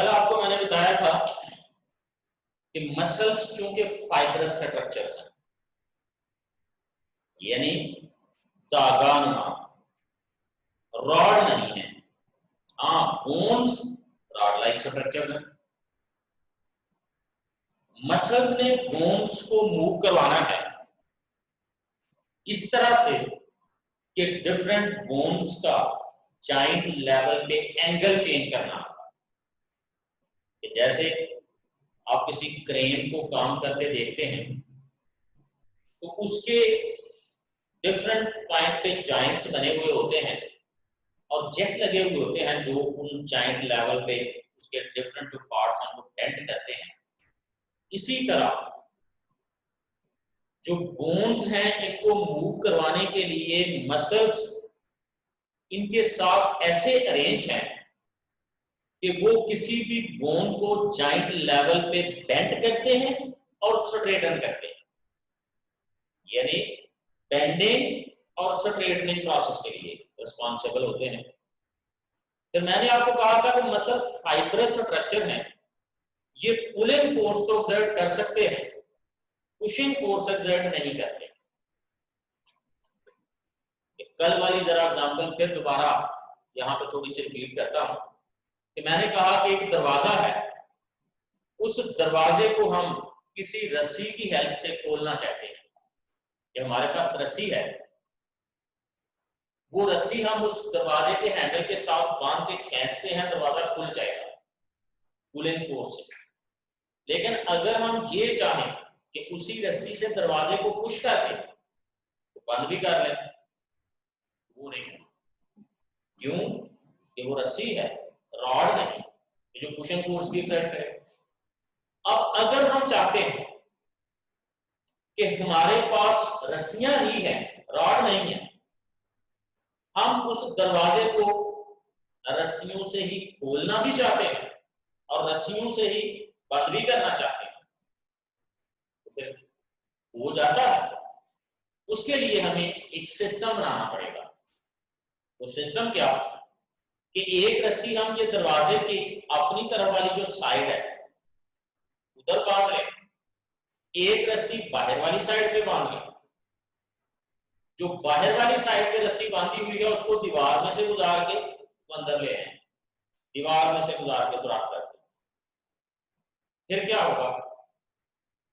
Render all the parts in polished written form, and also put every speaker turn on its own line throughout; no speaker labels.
कल आपको मैंने बताया था कि मसल्स चूंकि फाइब्रस स्ट्रक्चर्स हैं, यानी धागा नुमा, रॉड नहीं है। हाँ, बोन्स रॉड लाइक स्ट्रक्चर्स हैं। मसल्स ने बोन्स को मूव करवाना है इस तरह से कि डिफरेंट बोन्स का जॉइंट लेवल पे एंगल चेंज करना। जैसे आप किसी क्रेन को काम करते देखते हैं तो उसके डिफरेंट पॉइंट पे जॉइंट्स बने हुए होते हैं और जेट लगे हुए होते हैं जो उन जॉइंट लेवल पे उसके डिफरेंट जो पार्ट्स हैं वो बेंड करते हैं। इसी तरह जो बोन्स हैं इनको मूव करवाने के लिए मसल्स इनके साथ ऐसे अरेंज हैं कि वो किसी भी बोन को जॉइंट लेवल पे बेंड करते हैं और स्ट्रेटन करते हैं, यानी बेंडिंग और स्ट्रेटनिंग प्रोसेस के लिए रिस्पॉन्सिबल होते हैं। फिर मैंने आपको कहा था कि मसल फाइब्रस स्ट्रक्चर है, ये पुलिंग फोर्स तो एक्सर्ट कर सकते हैं, पुशिंग फोर्स एक्सर्ट नहीं करते। कल वाली जरा एग्जांपल फिर दोबारा यहां पे थोड़ी सी रिपीट करता हूं कि मैंने कहा कि एक दरवाजा है, उस दरवाजे को हम किसी रस्सी की हेल्प से खोलना चाहते हैं। कि हमारे पास रस्सी है, वो रस्सी हम उस दरवाजे के हैंडल के साथ बांध के खींचते हैं, दरवाजा खुल जाएगा पुलिंग फोर्स से। लेकिन अगर हम ये चाहें कि उसी रस्सी से दरवाजे को पुश करके तो बंद भी कर लें, वो नहीं है। क्यों? कि वो रस्सी है, रॉड नहीं, जो पुशिंग फोर्स भी एक्सर्ट करे। अब अगर हम चाहते हैं कि हमारे पास रस्सियां ही है, रॉड नहीं है, हम उस दरवाजे को रस्सियों से ही खोलना भी चाहते हैं और रस्सियों से ही बंद भी करना चाहते हैं, तो फिर हो जाता है। उसके लिए हमें एक सिस्टम बनाना पड़ेगा। तो सिस्टम क्या कि एक रस्सी हम ये दरवाजे की अपनी तरफ वाली जो साइड है उधर बांध लें, एक रस्सी बाहर वाली साइड पे बांध लें। जो बाहर वाली साइड पे रस्सी बांधी हुई है उसको दीवार में से गुजार के तो अंदर ले आए, दीवार में से गुजार के सुराख कर दें। फिर क्या होगा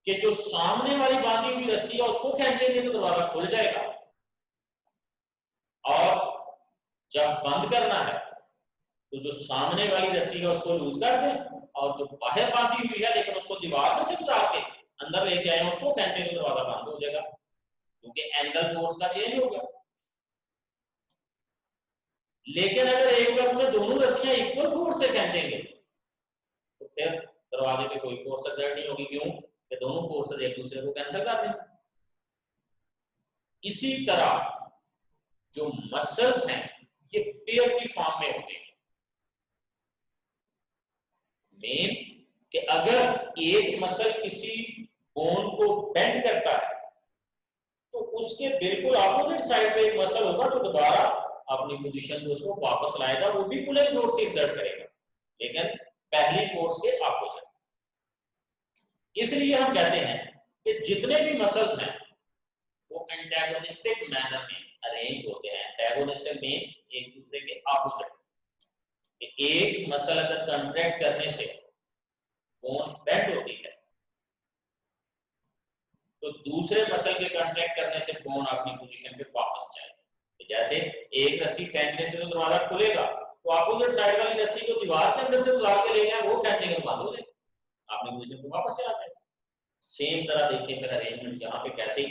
कि जो सामने वाली बांधी हुई रस्सी है उसको खींचेंगे तो दरवाजा खुल जाएगा, और जब बंद करना है तो जो सामने वाली रस्सी है उसको लूज कर दें, और जो बाहर बांधी हुई है लेकिन उसको दीवार में से गुजार के अंदर लेके आए उसको खींचेंगे तो दरवाजा बंद हो जाएगा, क्योंकि एंगल फोर्स का चेंज हो गया। लेकिन अगर एक वक्त में दोनों रस्सियां इक्वल फोर्स से खींचेंगे तो फिर दरवाजे पे कोई फोर्स एक्सर्ट नहीं होगी। क्यों? कि दोनों फोर्सेस एक दूसरे को कैंसिल कर देंगे। इसी तरह जो मसल्स हैं ये पेयर की फॉर्म में होते हैं। मेन कि अगर एक मसल किसी बोन को बेंड करता है तो उसके बिल्कुल ऑपोजिट साइड पे एक मसल होगा जो दोबारा अपनी पोजीशन में उसको वापस लाएगा, वो भी पुलिंग फोर्स से एक्सर्ट करेगा लेकिन पहली फोर्स के ऑपोजिट। इसलिए हम कहते हैं कि जितने भी मसल्स हैं वो एंटागोनिस्टिक मैनर में अरेंज होते हैं। एंटागोनिस्टिक में एक दूसरे के ऑपोजिट। एक मसल अगर कंट्रैक्ट करने से बोन बेंड होती है तो दूसरे मसल के कंट्रैक्ट करने से बोन अपनी पोजीशन पे वापस जाएगा। जैसे एक रस्सी खींचने से तो दरवाजा खुलेगा, तो ऑपोजिट साइड वाली रस्सी को दीवार के अंदर से गुजार के ले गए, वो खींचेंगे तो बंद हो जाएगा, अपनी पोजीशन पे वापस चला जाएगा। सेम जरा देखिए फिर अरेंजमेंट यहाँ पे कैसे।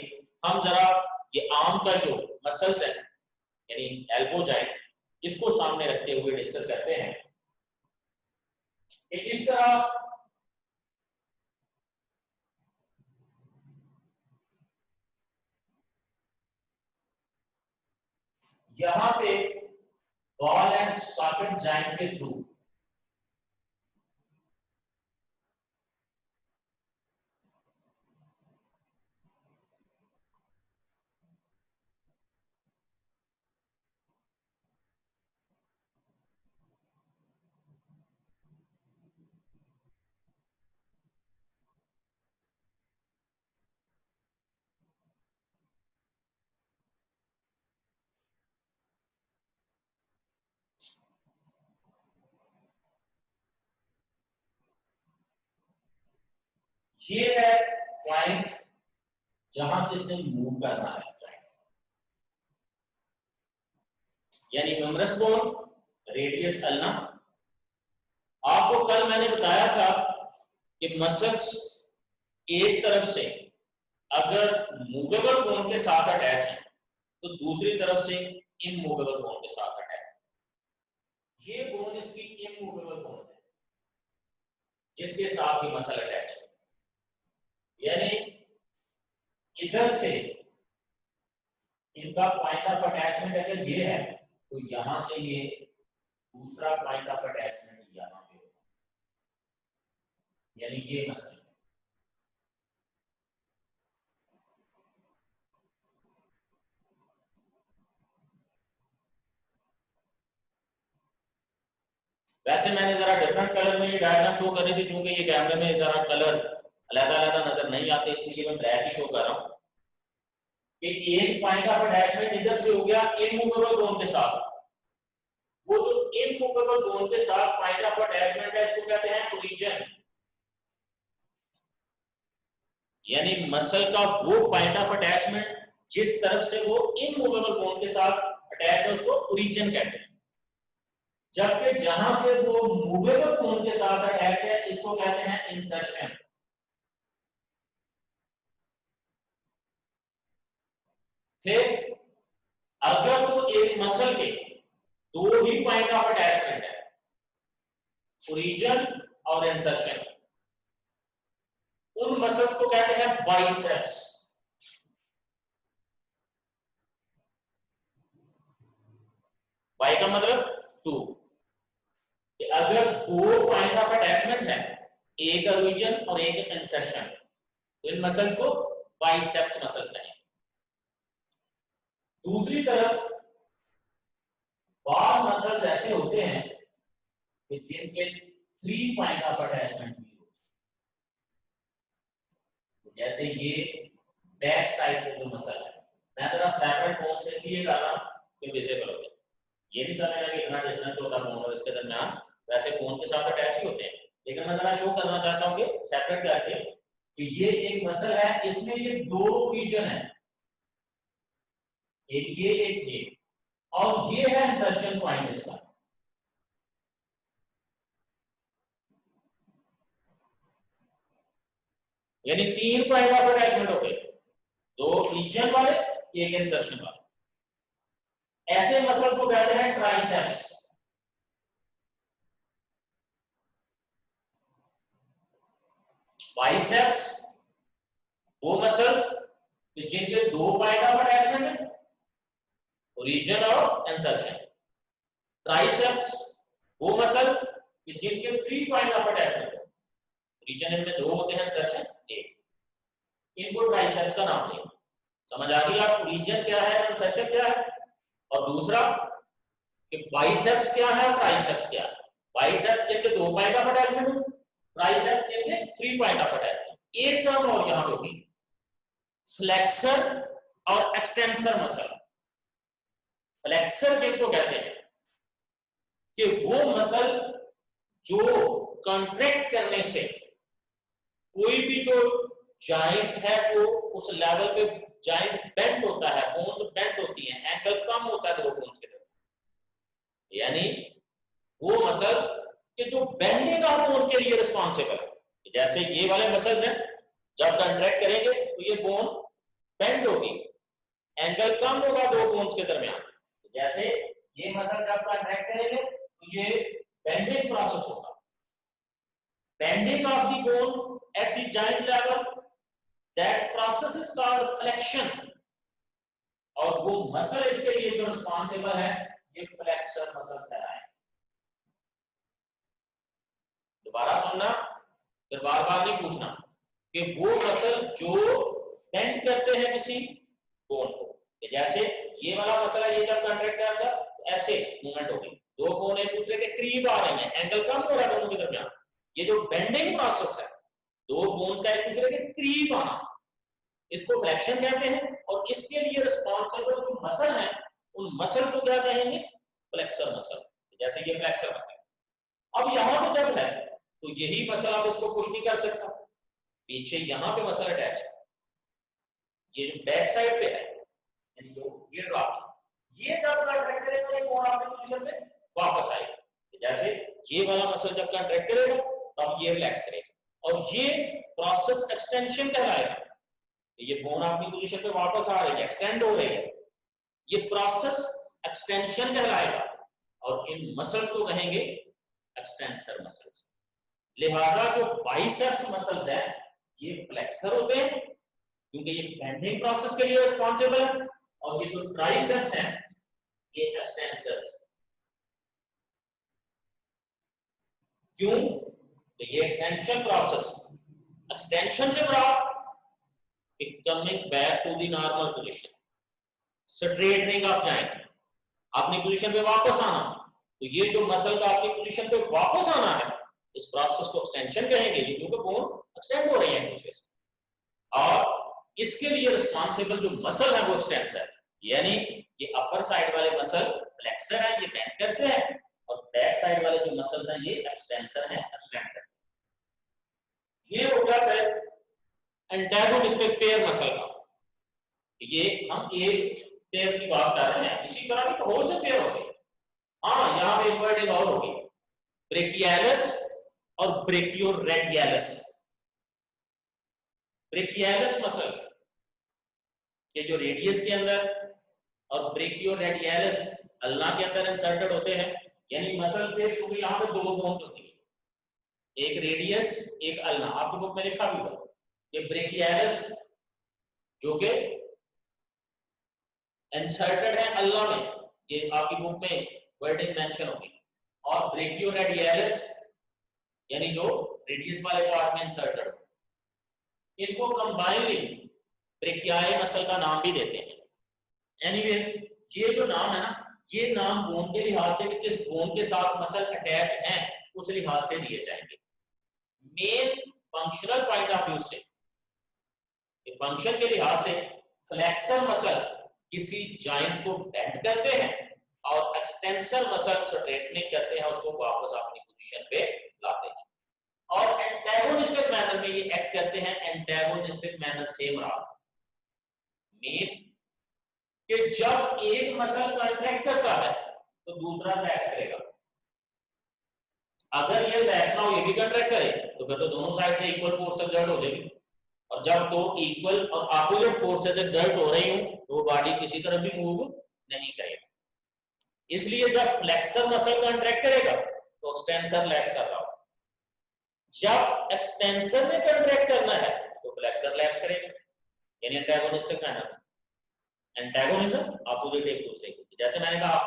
हम जरा ये आर्म का जो मसल्स है यानी एल्बो जॉइंट, इसको सामने रखते हुए डिस्कस करते हैं कि इस तरह यहां पे बॉल एंड सॉकेट जॉइंट के थ्रू ये है पॉइंट जहां से इसने मूव करना है, यानी ह्यूमरस बोन, रेडियस अल्ना। आपको कल मैंने बताया था कि मसल्स एक तरफ से अगर मूवेबल बोन के साथ अटैच है तो दूसरी तरफ से इमूवेबल बोन के साथ अटैच है। ये बोन इसकी इमूवेबल बोन है जिसके साथ ही मसल अटैच है, यानी इधर से इनका पॉइंट ऑफ अटैचमेंट अगर ये है तो यहां से ये दूसरा पॉइंट ऑफ अटैचमेंट यहां पे होगा, यानी ये मसल। वैसे मैंने जरा डिफरेंट कलर में ये डायग्राम शो कर रही थी, चूंकि ये कैमरे में जरा कलर अलग-अलग नजर नहीं आते, इसलिए मैं ब्लैक ही शो कर रहा हूं कि एक पॉइंट ऑफ अटैचमेंट इधर से हो गया इमूवेबल बोन के साथ। वो जो इमूवेबल बोन के साथ पॉइंट ऑफ अटैचमेंट है इसको कहते हैं ओरिजिन, यानी मसल का वो पॉइंट ऑफ अटैचमेंट जिस तरफ से वो इमूवेबल बोन के साथ अटैच है उसको ओरिजिन कहते हैं, जबकि जहां से वो मूवेबल बोन के साथ अटैच है इसको कहते हैं इंसर्शन। फिर अगर तो एक मसल के दो ही पॉइंट ऑफ अटैचमेंट है, ओरिजिन और इंसर्शन, उन मसल्स को कहते हैं बाइसेप्स। बाई का मतलब टू, कि अगर दो पॉइंट ऑफ अटैचमेंट है, एक ओरिजिन और एक इंसर्शन, तो इन मसल्स को बाइसेप्स मसल्स कहेंगे। दूसरी तरफ बार मसल्स ऐसे होते हैं कि जिनके 3 पॉइंट ऑफ अटैचमेंट भी होते हैं, जैसे ये बैक साइड पे जो मसल है, मैं जरा सेपरेट बोन से इसलिए कर रहा हूं कि विजिबल हो जाए, ये नहीं समझना कि इतना डिस्टेंस होता बोन और इसके दरमियान, वैसे बोन के साथ अटैच ही होते हैं, लेकिन मैं जरा शो करना चाहता हूं कि सेपरेट करके कि ये एक मसल है, इसमें ये दो रीजन है, एक ये और ये है इंसर्शन पॉइंट इसका। यानी 3 पॉइंट ऑफ अटैचमेंट हो गए, दो रीजन वाले एक इंसर्शन वाले। ऐसे मसल को कहते हैं ट्राइसेप्स। बाइसेप्स वो मसल्स जिनके दो पॉइंट ऑफ अटैचमेंट है, ओरिजिन और इंसर्शन। ट्राइसेप्स वो मसल जिनके 3 पॉइंट ऑफ अटैचमेंट है, ओरिजिन इनमें दो होते हैं, इंसर्शन एक, इनको ट्राइसेप्स का नाम दिया। समझ आ गई आप ओरिजिन क्या है, इंसर्शन क्या है, और दूसरा कि बाइसेप्स क्या है और ट्राइसेप्स क्या है। बाइसेप्स जिनके 2 पॉइंट ऑफ अटैचमेंट है, ट्राइसेप्स जिनके 3 पॉइंट ऑफ अटैचमेंट। एक टर्म और यहां पे होगी, फ्लेक्सर और एक्सटेंसर मसल। फ्लेक्सर जिनको कहते हैं कि वो मसल जो कॉन्ट्रैक्ट करने से कोई भी जो जॉइंट है वो उस लेवल पे जॉइंट बेंड होता है, बोन्स बेंड होती हैं, एंगल कम होता है दो बोन्स के तरफ, यानी वो मसल के जो बेंडिंग ऑफ बोन के लिए रिस्पॉन्सिबल है। जैसे ये वाले मसल्स हैं, जब कॉन्ट्रैक्ट करेंगे तो ये बोन बेंड होगी, एंगल कम होगा दो बोन्स के दरमियान। जैसे ये मसल जब कॉन्ट्रैक्ट करेंगे तो ये बेंडिंग प्रोसेस होगा, bending of the bone at the joint level, that process is called flexion, और वो मसल इसके लिए जो रिस्पॉन्सिबल है ये फ्लेक्सर मसल कहलाता है। दोबारा सुनना, फिर बार बार नहीं पूछना कि वो मसल जो बेंड करते हैं किसी बोन को, जैसे ये वाला मसल है, ये जब कॉन्ट्रैक्ट करेगा तो ऐसे मूवमेंट होगी, दो बोन एक दूसरे के करीब आ रहे हैं, एंगल कम हो रहा है दोनों के दरमियान, ये जो बेंडिंग प्रोसेस है, दो बोन्स का एक दूसरे के करीब आना, इसको फ्लेक्शन कहते हैं। और इसके लिए रिस्पॉन्सिबल जो मसल है उन मसल को क्या कहेंगे, फ्लेक्सर मसल। जैसे ये फ्लेक्सर मसल। अब यहां पे जब है तो यही मसल आप इसको पुश नहीं कर सकता, पीछे यहाँ पे मसल अटैच है, ये जो बैक साइड पे है, यानी जो ये ड्रॉप, ये जब कंट्रैक्ट करेगा ये बोन अपनी पोजीशन पे वापस आएगा। जैसे ये वाला मसल जब कंट्रैक्ट करेगा तब ये रिलैक्स करेगा, और ये प्रोसेस एक्सटेंशन कहलाएगा। ये बोन अपनी पोजीशन पे वापस आ रही है, एक्सटेंड हो रही है, ये प्रोसेस एक्सटेंशन कहलाएगा, और इन मसल्स को कहेंगे एक्सटेंसर मसल्स। लिहाजा जो बाइसेप्स मसल्स हैं ये फ्लेक्सर होते हैं क्योंकि ये बेंडिंग प्रोसेस के लिए रिस्पांसिबल है, और ये जो ट्राइसेप्स हैं ये एक्सटेंसर्स। क्यों? तो ये एक्सटेंशन प्रोसेस, एक्सटेंशन से बड़ा coming back to the normal position, straightening of joint, अपनी पोजीशन पे वापस आना। तो ये जो मसल का अपनी पोजीशन पे वापस आना है, इस प्रोसेस को एक्सटेंशन कहेंगे, क्योंकि बोन एक्सटेंड हो रही है दूसरे से, और इसके लिए रिस्पांसिबल जो मसल है वो एक्सटेंसर, यानी ये अपर साइड वाले मसल फ्लेक्सर है, ये बेंड करते हैं, और बैक साइड वाले जो मसल्स हैं ये एक्सटेंसर हैं, एक्सटेंड करते हैं। ये हो गया फिर एंटागोनिस्टिक पेयर मसल का। ये हम एक पेयर की बात कर रहे हैं, इसी तरह की बहुत से पेयर होंगे। हाँ, यहाँ पे एक वर्डिंग और होगी, ब्रेकियालिस और ब्रेकियोरेडियलिस। ब्रेकियालिस मसल के जो रेडियस के अंदर और ब्रेकियोरेडियलिस अल्ना के अंदर इंसर्टेड होते हैं, यानी मसल पे क्योंकि यहाँ पे दो बोन्स होती है, एक रेडियस एक अल्ना, आपको बुक में लिखा भी होगा। ये ब्रेकियालिस जो कि इंसर्टेड है अल्ना में, ये आपकी बुक में वर्डिंग मेंशन होगी, और ब्रेकियोरेडियलिस यानी जो रेडियस वाले पार्ट में इंसर्टेड हो, इनको कंबाइनिंग ब्रेकियाई मसल का नाम भी देते हैं। एनीवेज, ये जो नाम है ना, ये नाम बोन के लिहाज से कि किस बोन के साथ मसल अटैच हैं उस लिहाज से दिए जाएंगे। Main functional point of view से, फंक्शन के लिहाज से फ्लेक्सर मसल किसी जॉइंट को बेंड करते हैं और एक्सटेंसर मसल स्ट्रेटनिंग करते हैं, उसको वापस अपनी पोजीशन पे लाते हैं, और एंटागोनिस्टिक मैनर में ये एक्ट करते हैं। एंटागोनिस्टिक मैनर सेम रहा, मीन कि जब एक मसल कॉन्ट्रैक्ट करता है तो दूसरा रिलैक्स करेगा। अगर ये रिलैक्स ना हो, ये भी कॉन्ट्रैक्ट करे, तो फिर तो दोनों साइड से इक्वल फोर्स एक्सर्ट हो जाएगी, और जब दो इक्वल और ऑपोजिट फोर्सेस एक्सर्ट हो रही हूं तो वो बॉडी किसी तरफ भी मूव नहीं करेगा। इसलिए जब फ्लेक्सर मसल कॉन्ट्रैक्ट करेगा तो एक्सटेंसर रिलैक्स कर रहा हो, जब एक्सटेंसर में कॉन्ट्रैक्ट करना है तो फ्लेक्सर रिलैक्स करेगा, यानी एंटागोनिस्टिक मैनर। एंटागोनिज्म ऑपोजिट एक दूसरे के, जैसे मैंने कहा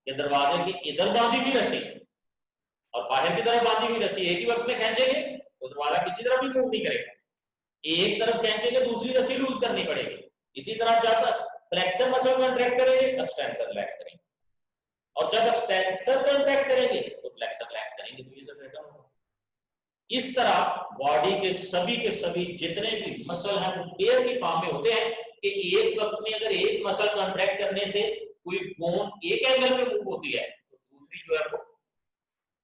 कि दरवाजे की इधर बांधी हुई रस्सी और बाहर की तरफ बांधी हुई रस्सी एक ही वक्त में खींचेंगे तो दरवाजा किसी तरफ भी मूव नहीं करेगा, एक तरफ खींचेंगे दूसरी रस्सी लूज करनी पड़ेगी। इसी तरह जब फ्लेक्सर मसल कॉन्ट्रैक्ट करेंगे एक्सटेंसर रिलैक्स करेंगे, और जब एक्सटेंसर कॉन्ट्रैक्ट करेंगे तो फ्लेक्सर रिलैक्स करेंगे, तो ये सब रिटर्न होगा। इस तरह बॉडी के सभी जितने भी मसल हैं वो पेयर की फॉर्म में होते हैं कि एक वक्त में अगर एक मसल कॉन्ट्रैक्ट करने से कोई बोन एक एंगल में मूव होती है तो दूसरी जो है वो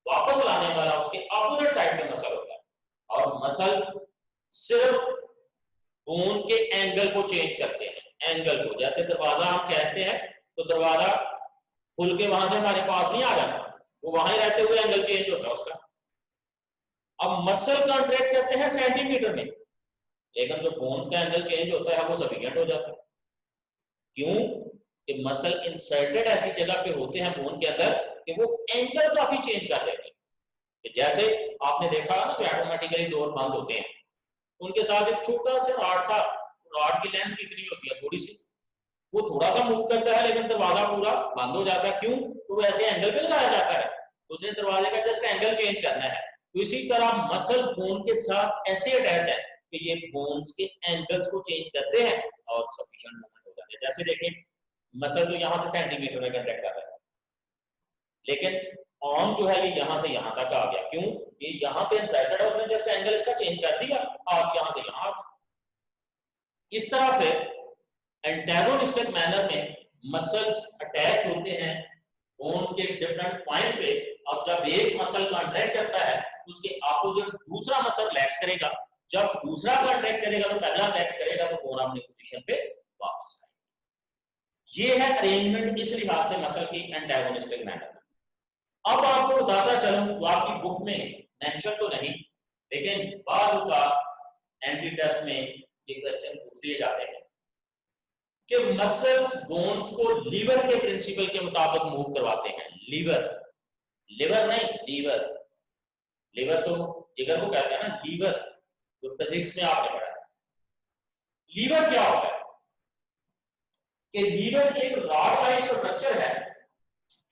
वापस लाने वाला उसके ऑपोजिट साइड में मसल होता है, और मसल सिर्फ बोन के एंगल को चेंज करते हैं। एंगल को, जैसे दरवाजा हम खींचते हैं तो दरवाजा खुल के वहां से हमारे पास नहीं आ जाता, वो वहां ही रहते हुए एंगल चेंज होता है उसका। अब मसल कॉन्ट्रैक्ट करते हैं सेंटीमीटर में, लेकिन जो बोन्स का एंगल चेंज होता है वो सफिशिएंट हो जाता है। क्यों? कि मसल इंसर्टेड ऐसी जगह पे होते हैं बोन के अंदर कि वो एंगल काफी चेंज कर देते हैं। जैसे आपने देखा ना, ऑटोमेटिकली डोर बंद होते हैं, उनके साथ एक छोटा सा रॉड की लेंथ कितनी होती है, थोड़ी सी, वो थोड़ा सा मूव करता है लेकिन दरवाजा पूरा बंद हो जाता है। क्यों? तो वैसे एंगल पे लगाया जाता है, उसने दरवाजे का जस्ट एंगल चेंज करना है। तो इसी तरह मसल बोन के साथ ऐसे अटैच है कि ये बोन्स के एंगल्स को चेंज करते हैं और सफिशिएंट मूवमेंट हो जाती है। जैसे देखें, मसल तो यहां से सेंटीमीटर में कॉन्ट्रैक्ट कर रहा है, लेकिन आर्म जो है ये यहां से यहां तक आ गया। क्यों? ये यहां पे इंसर्टेड है, उसने जस्ट एंगल इसका चेंज कर दिया और यहां से यहां आ गया। इस तरह फिर एंटागोनिस्टिक मैनर में मसल्स अटैच होते हैं बोन के डिफरेंट पॉइंट पे, और जब एक मसल कॉन्ट्रैक्ट करता है उसके ऑपोजिट दूसरा मसल रिलैक्स करेगा, जब दूसरा कॉन्ट्रैक्ट करेगा तो पहला टैक्स करेगा तो कौन अपनी पोजीशन पे वापस आएगा। ये है अरेंजमेंट इस लिहाज से मसल की एंटागोनिस्टिक मैटर। अब आपको बताता चलूं, तो आपकी बुक में मेंशन तो नहीं, लेकिन बाज़ औक़ात एंटी टेस्ट में ये क्वेश्चन पूछ लिए जाते हैं कि मसल्स बोन्स को लीवर के प्रिंसिपल के मुताबिक मूव करवाते हैं। लीवर, लिवर नहीं, लीवर। लिवर तो जिगर को कहते हैं ना, लीवर जो फिजिक्स में आपने पढ़ा है। लीवर क्या होता है कि लीवर एक रॉड लाइक स्ट्रक्चर है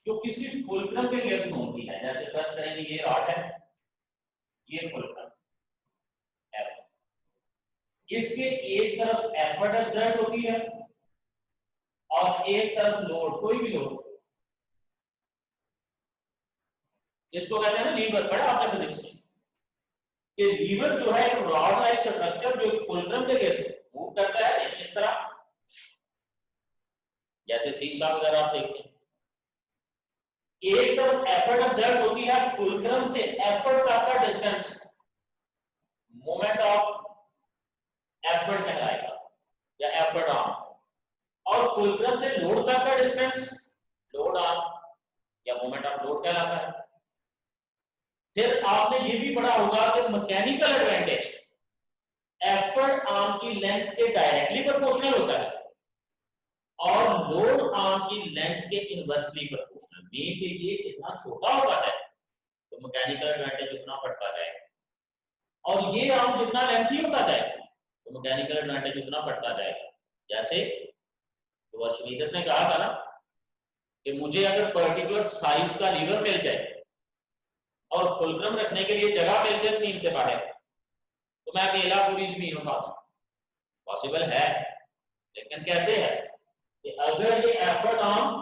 जो किसी फुलक्रम के लिए घूमती है। जैसे फर्स्ट करेंगे, ये रॉड है, ये फुलक्रम एफ, इसके एक तरफ एफर्ट एक्सर्ट होती है और एक तरफ लोड, कोई भी लोड, इसको कहते हैं ना लीवर। पढ़ा आपने फिजिक्स में कि लीवर जो है एक रॉड लाइक स्ट्रक्चर जो फुलक्रम के लिए मूव करता है, इस तरह, जैसे शीशा वगैरह आप देखते हैं। एक तरफ एफर्ट एक्सर्ट होती है, फुलक्रम से एफर्ट तक का डिस्टेंस मोमेंट ऑफ एफर्ट कहलाएगा या एफर्ट आर्म, और फुलक्रम से लोड तक का डिस्टेंस लोड आर्म या मोमेंट ऑफ लोड कहलाता है। फिर आपने ये भी पढ़ा होगा कि मैकेनिकल एडवांटेज एफर्ट आर्म की लेंथ के डायरेक्टली प्रोपोर्शनल होता है और लोड आर्म की लेंथ के इनवर्सली प्रोपोर्शनल। मीन के लिए जितना छोटा होता जाए तो मैकेनिकल एडवांटेज उतना बढ़ता जाएगा, और ये आर्म जितना लेंथी होता जाए तो मैकेनिकल एडवांटेज उतना बढ़ता जाएगा। जैसे तो अर्शिमीदेस ने कहा था ना कि मुझे अगर पर्टिकुलर साइज का लीवर मिल जाए और फुलक्रम रखने के लिए जगह मिल जाए जमीन से बाहर, तो मैं अकेला पूरी जमीन उठा दूं। पॉसिबल है, लेकिन कैसे है कि अगर ये एफर्ट आर्म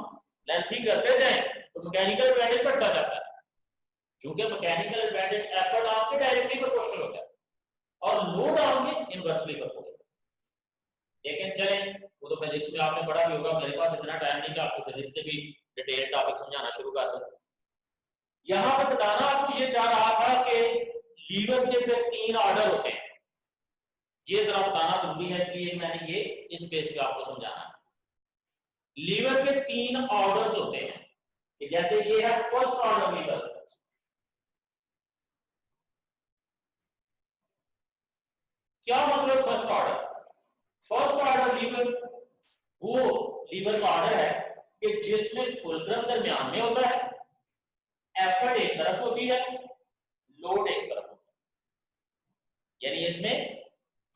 लेंथी करते जाए तो मैकेनिकल एडवांटेज बढ़ता जाता है, क्योंकि मैकेनिकल एडवांटेज एफर्ट आर्म के डायरेक्टली प्रोपोर्शनल होता है और लोड आर्म के इनवर्सली प्रोपोर्शनल। लेकिन चलें, वो तो फिजिक्स में आपने पढ़ा भी होगा, मेरे पास इतना टाइम नहीं कि आपको फिजिक्स के भी डिटेल टॉपिक समझाना शुरू कर दूं। यहां पर बताना आपको ये चाह रहा था कि लीवर के फिर 3 ऑर्डर होते हैं, ये जरा बताना जरूरी है, इसलिए मैंने ये इस बेस पे आपको समझाना है। लीवर के 3 ऑर्डर्स होते हैं कि जैसे ये है फर्स्ट ऑर्डर लीवर। क्या मतलब first order? First order liver वो लीवर का ऑर्डर है कि जिसमें फुलक्रम दरमियान में होता है, एफर्ट एक तरफ होती है, लोड एक तरफ होता है। यानी इसमें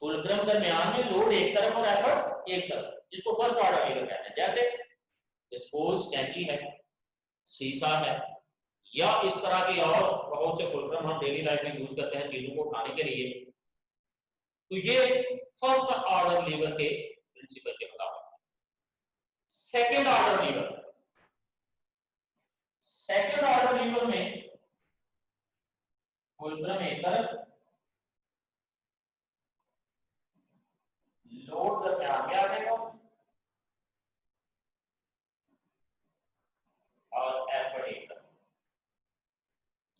फुलक्रम दरमियान में लोड एक तरफ और एफर्ट एक तरफ, इसको फर्स्ट ऑर्डर लीवर कहते हैं। जैसे सपोज कैंची है, शीशा है, या इस तरह के और बहुत से फुलक्रम हम डेली लाइफ में यूज करते हैं चीजों को उठाने के लिए, तो ये फर्स्ट ऑर्डर लीवर के प्रिंसिपल के मुताबिक। Second order liver, second order liver में फुलक्रम एक तरफ, लोड दरमियान में आ जाएगा और एफर्ट एक तरफ।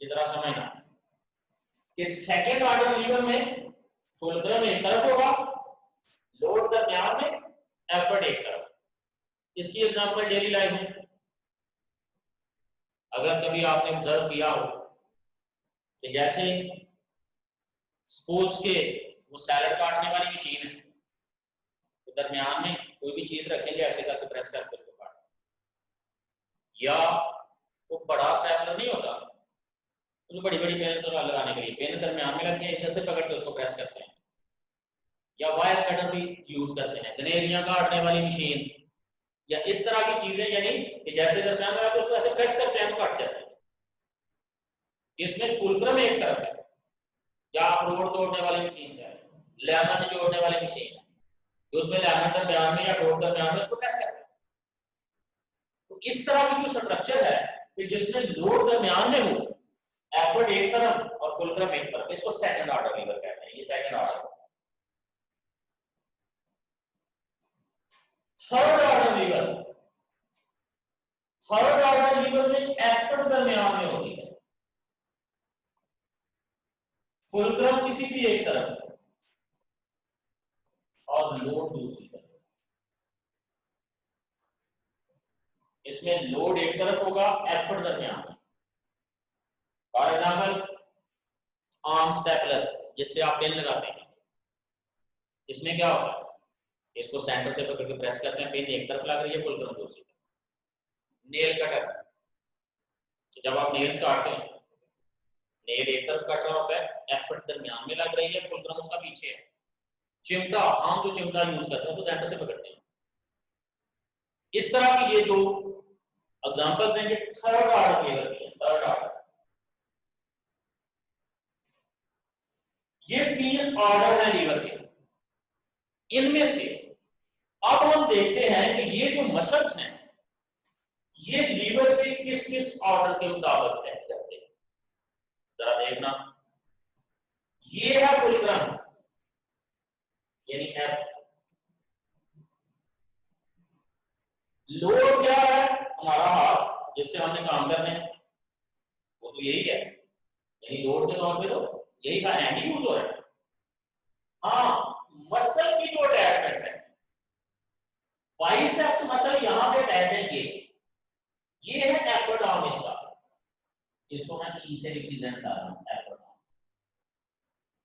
ये जरा समझना कि सेकेंड ऑर्डर लीवर में फुलक्रम एक तरफ होगा, लोड दरमियान में, एफर्ट एक तरफ। इसकी एग्जांपल डेली लाइफ में अगर कभी आपने ऑब्जर्व किया हो कि जैसे सपोज के वो सैलड काटने वाली मशीन है, तो दरमियान में कोई भी चीज रखेंगे, ऐसे करके प्रेस करके उसको काट, या वो बड़ा स्टेपलर नहीं होता, तो बड़ी बड़ी पेन लगाने के लिए पेन दरमियान में लग गया, इधर से पकड़ के उसको प्रेस करते हैं, या वायर कटर भी यूज करते हैं, गनेरियां काटने वाली मशीन, या इस तरह की चीजें, यानी कि जैसे दरमियान में आप उसको ऐसे प्रेस करते हैं तो कट जाते हैं। इसमें फुलक्रम एक तरफ है, या रोड तोड़ने वाली मशीन है, लेमन निचोड़ने वाली मशीन है, तो उसमें लेमन दरमियान में या रोड दरमियान में उसको प्रेस करते हैं। तो इस तरह की जो स्ट्रक्चर है कि जिसमें लोड दरमियान में हो, एफर्ट एक तरफ और फुलक्रम एक तरफ, इसको सेकंड ऑर्डर लीवर कहते हैं। ये second order. Third order liver, third order liver में एफर्ट दरमियान में होती है, फुलक्रम किसी भी एक तरफ, और लोड दूसरी तरफ। इसमें लोड एक तरफ होगा, एफर्ट दरमियान। फॉर एग्जाम्पल आर्म स्टेपलर जिससे आप पेन लगाते हैं, इसमें क्या होगा, इसको सेंटर से पकड़ के प्रेस करते हैं, पेन एक तरफ लग रही है, फुलक्रम दूसरी तरफ। नेल कटर, तो जब आप नेल्स काटते हैं, नेल एक तरफ कट रहा होता है, एफर्ट दरमियान में लग रही है, फुलक्रम उसका पीछे है। चिमटा, हम जो चिमटा यूज करते हैं उसको सेंटर से पकड़ते हैं। इस तरह की ये जो एग्जांपल्स हैं, ये थर्ड ऑर्डर लेवल के, थर्ड ऑर्डर। ये 3 ऑर्डर है लीवर के। इनमें से अब हम देखते हैं कि ये जो मसल्स हैं, ये लीवर के किस किस ऑर्डर के मुताबिक एक्ट करते हैं। जरा देखना, ये है फुलक्रम यानी एफ। लोड क्या है, हमारा हाथ जिससे हमने काम करना है, वो तो यही है, यानी लोड के तौर पे तो यही का हैंड यूज हो रहा है। हाँ, मसल की जो अटैचमेंट है, बाइसेप्स मसल यहां पे अटैच है, ये है एफर्ट आर्म इसका। इसको मैं ई से रिप्रेजेंट कर रहा हूं, एफर्ट आर्म।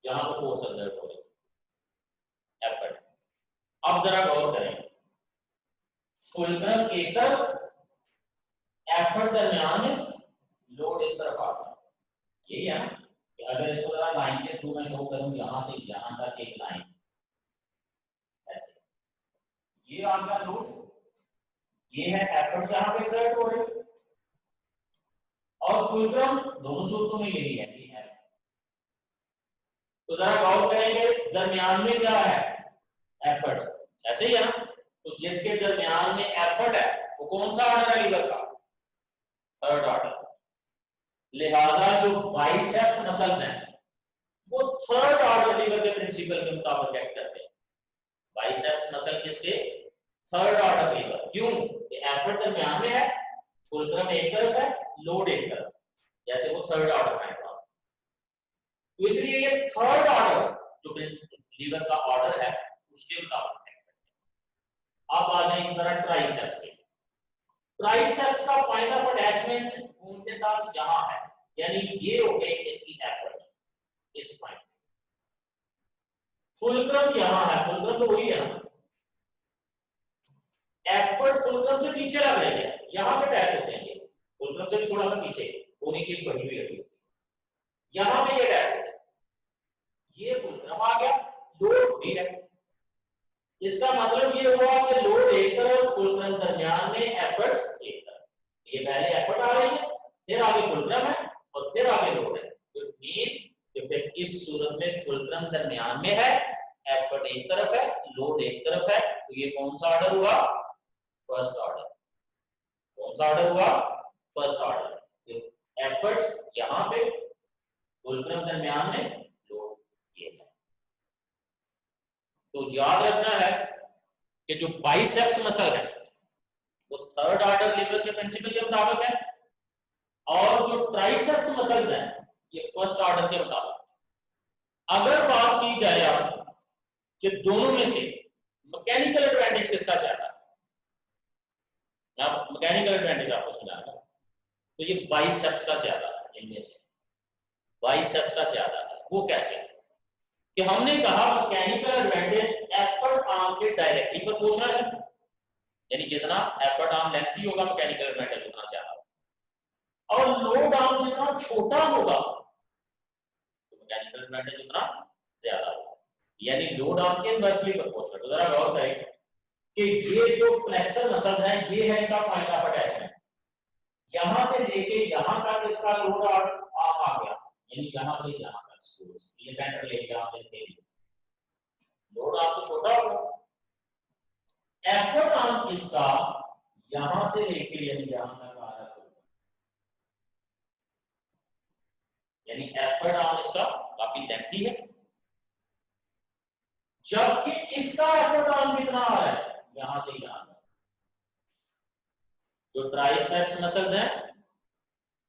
यहां पे फोर्स एक्सर्ट हो रही है, एफर्ट। अब जरा गौर करें, फुलक्रम एक तरफ, एफर्ट दरमियान में, लोड इस तरफ आता है। यही है ना, कि अगर इसको जरा लाइन के थ्रू मैं शो करूं, यहां से यहां तक एक लाइन ऐसे, ये आपका लोड, ये है एफर्ट यहां पे एक्सर्ट हो रही है, और फुलक्रम दोनों सूत्रों में यही है, ये है। तो जरा गौर करेंगे, दरमियान में क्या है, एफर्ट, ऐसे ही है ना। तो जिसके दरमियान में एफर्ट है वो कौन सा ऑर्डर है लीवर का, थर्ड ऑर्डर। लिहाजा जो बाइसेप्स मसल्स हैं वो थर्ड ऑर्डर लीवर के प्रिंसिपल के मुताबिक एक्ट करते हैं। बाइसेप्स मसल किसके, थर्ड ऑर्डर लीवर। क्यों, एफर्ट दरमियान में है, फुलक्रम एक तरफ है, लोड एक तरफ, जैसे वो थर्ड ऑर्डर में है। तो इसलिए ये थर्ड ऑर्डर जो लीवर का ऑर्डर है उसके मुताबिक। अब आ जाए जरा ट्राइसेप्स पे। ट्राइसेप्स का पॉइंट ऑफ अटैचमेंट उनके साथ यहां है, यानी ये हो गई इसकी एफर्ट, इस पॉइंट। फुलक्रम यहां है, फुलक्रम तो वही है ना, एफर्ट फुलक्रम से पीछे लग रही है, यहां पे अटैच होते हैं, ये फुलक्रम से भी थोड़ा सा पीछे होने की बढ़ी हुई है, यहां पे ये अटैच होते हैं। ये फुलक्रम आ गया, लोड भी है। इसका मतलब ये हुआ कि लोड एक तरफ, फुलक्रम दरमियान में, एफर्ट एक तरफ। ये पहले एफर्ट आ रही है, फिर आगे फुलक्रम है, और फिर आगे लोड है। तो मीन इस सूरत में फुलक्रम दरमियान में है, एफर्ट एक तरफ है, लोड एक तरफ है, तो ये कौन सा ऑर्डर हुआ, फर्स्ट ऑर्डर। कौन सा ऑर्डर हुआ, फर्स्ट ऑर्डर। एफर्ट यहां पे, फुलक्रम दरमियान में, लोड ये है। तो याद रखना है कि जो बाइसेप्स मसल है वो थर्ड ऑर्डर लीवर के प्रिंसिपल के मुताबिक है, और जो ट्राइसेप्स मसल्स हैं ये फर्स्ट ऑर्डर के मुताबिक। अगर बात की जाए अब कि दोनों में से मैकेनिकल एडवांटेज किसका ज्यादा है, मैं मैकेनिकल एडवांटेज आपको समझाऊंगा। तो ये बाइसेप्स का ज्यादा है, इनमें से बाइसेप्स का ज्यादा है। वो कैसे है कि हमने कहा मैकेनिकल एडवांटेज एफर्ट आर्म के डायरेक्टली प्रोपोर्शनल है, यानी जितना एफर्ट आर्म लेंथी होगा मैकेनिकल एडवांटेज उतना ज्यादा होगा, और लोड आर्म जितना छोटा होगा तो मैकेनिकल एडवांटेज उतना ज्यादा होगा, यानी लोड आर्म के इनवर्सली प्रोपोर्शनल। तो जरा गौर करें कि ये जो फ्लेक्सर मसल्स हैं, ये है इनका पॉइंट ऑफ अटैचमेंट। यहां से लेके यहां तक इसका लोड आर्म आ गया, यानी यहां से यहां तक ये सेंटर ले लिया आपने, लोड आर्म तो छोटा होगा, एफर्ट आर्म इसका यहां से लेके यानी यहां तक आ रहा है, यानी एफर्ट आर्म इसका काफी लेंथी है, जबकि इसका एफर्ट आर्म कितना आ रहा है, यहां से यहां तक। जो ट्राइसेप्स मसल्स हैं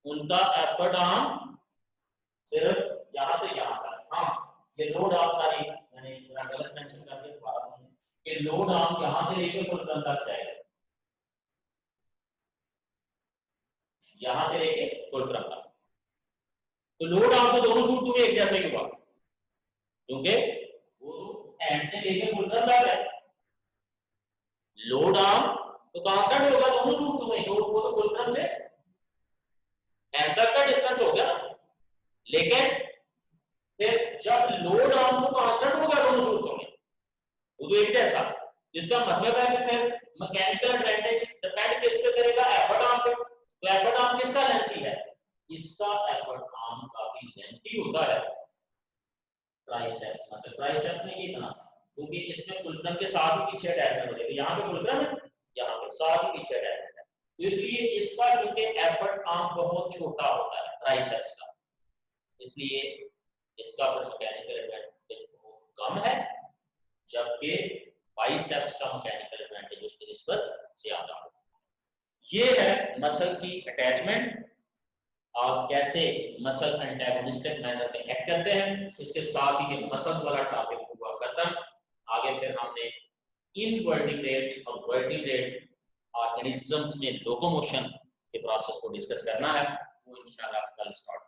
उनका एफर्ट आर्म सिर्फ यहां से यहां तक। हाँ, ये लोड आर्म सारी मैंने थोड़ा गलत मेंशन कर दिया, दोबारा कि लोड आर्म यहां से लेकर फुलक्रम तक जाएगा, यहां से लेके फुलक्रम तक। तो लोड आर्म तो दोनों सूट तुम्हें एक जैसा ही हुआ, क्योंकि वो तो एंड से लेके फुलक्रम तक है। लोड आर्म तो कांस्टेंट होगा दोनों सूट तुम्हें, जो वो तो फुलक्रम से एंड तक का डिस्टेंस हो गया ना। लेकिन फिर जब लोड आर्म तो कांस्टेंट हो गया दोनों सूत्रों में, वो तो एक जैसा, जिसका मतलब है कि फिर मैकेनिकल एडवांटेज डिपेंड किस पे करेगा, एफर्ट आर्म पे। तो एफर्ट आर्म किसका लेंथी है, इसका एफर्ट आर्म काफी लेंथी होता है ट्राइसेप्स, मतलब ट्राइसेप्स में इतना, क्योंकि इसमें फुलक्रम के साथ ही पीछे अटैचमेंट हो जाएगा, यहाँ पे फुलक्रम है, यहाँ पे साथ ही पीछे अटैचमेंट है, तो इसलिए इसका चूंकि एफर्ट आर्म बहुत छोटा होता है ट्राइसेप्स का, इसलिए इसका मैकेनिकल एडवांटेज बहुत कम है, जबकि बाइसेप्स का मैकेनिकल एडवांटेज उसकी निस्बत ज्यादा है। ये है मसल की अटैचमेंट और कैसे मसल एंटागोनिस्टिक मैनर में एक्ट करते हैं। इसके साथ ही ये मसल वाला टॉपिक हुआ खत्म। आगे फिर हमने इनवर्टिब्रेट और वर्टिब्रेट ऑर्गेनिजम्स में लोकोमोशन के प्रोसेस को डिस्कस करना है, वो इंशाल्लाह कल स्टार्ट